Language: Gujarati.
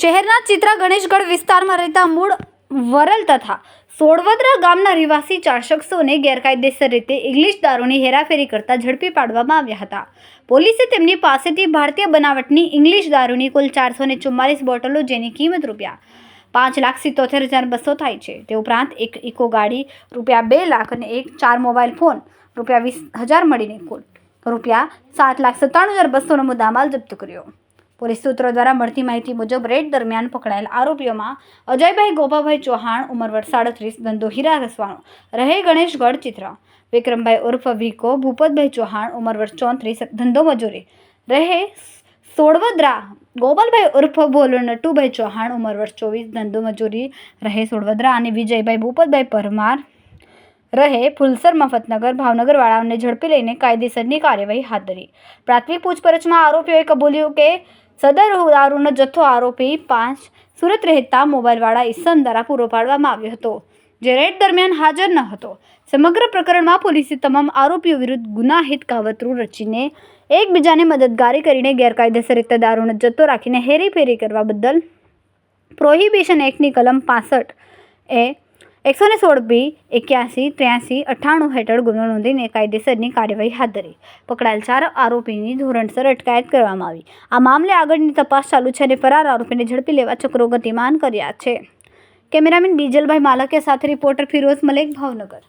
શહેરના ચિત્રા ગણેશગઢ વિસ્તારમાં રહેતા મૂળ વરલ તથા સોડવદરા ગામના રહેવાસી 4 શખ્સોને ગેરકાયદેસર રીતે ઇંગ્લિશ દારૂની હેરાફેરી કરતા ઝડપી પાડવામાં આવ્યા હતા. પોલીસે તેમની પાસેથી ભારતીય બનાવટની ઇંગ્લિશ દારૂની કુલ 444 બોટલો, જેની કિંમત ₹5,77,200 થાય છે. તે ઉપરાંત એક ઇકો ગાડી ₹2 લાખ અને એક 4 મોબાઈલ ફોન ₹20,000 મળીને કુલ ₹7,97,200નો મુદ્દામાલ જપ્ત કર્યો. પોલીસ સૂત્રો દ્વારા મળતી માહિતી મુજબ રેડ દરમિયાન પકડાયેલ આરોપીઓમાં અજયભાઈ ગોપાભાઈ ચૌહાણ, ઉંમર વર્ષ 37, ધંધો હીરા ઘસવાનો, રહે ગણેશગઢ ચિત્રા; વિક્રમભાઈ ઉર્ફ વિકો; ભૂપતભાઈ ચૌહાણ, ઉંમર વર્ષ 34, ધંધો મજૂરી, રહે સોડવદરા; ગોપાલભાઈ ઉર્ફ ભોલો નટુભાઈ ચૌહાણ, ઉંમર વર્ષ 24, ધંધો મજૂરી, રહે સોડવદરા; અને વિજયભાઈ ભૂપતભાઈ પરમાર, રહે ફુલસર મફતનગર, ભાવનગર વાળાઓને ઝડપી લઈને કાયદેસરની કાર્યવાહી હાથ ધરી. પ્રાથમિક પૂછપરછમાં આરોપીઓએ કબૂલ્યું કે સદર દારૂનો જથ્થો આરોપી 5 સુરત રહેતા મોબાઈલવાળા ઈસમ દ્વારા પૂરો પાડવામાં આવ્યો હતો, જે રેડ દરમિયાન હાજર ન હતો. સમગ્ર પ્રકરણમાં પોલીસે તમામ આરોપીઓ વિરુદ્ધ ગુનાહિત કાવતરું રચીને એકબીજાને મદદગારી કરીને ગેરકાયદેસર રીતે દારૂનો જથ્થો રાખીને હેરાફેરી કરવા બદલ પ્રોહિબિશન એક્ટની કલમ 65A 116B 81 83 98 હેઠળ ગુનો નોંધીને કાયદેસરની કાર્યવાહી હાથ ધરી. પકડાયેલ 4 આરોપીની ધોરણસર અટકાયત કરવામાં આવી. આ મામલે આગળની તપાસ ચાલુ છે અને ફરાર આરોપીને ઝડપી લેવા ચક્રો ગતિમાન કર્યા છે. કેમેરામેન બીજલભાઈ માલકિયા સાથે રિપોર્ટર ફિરોઝ મલેક, ભાવનગર.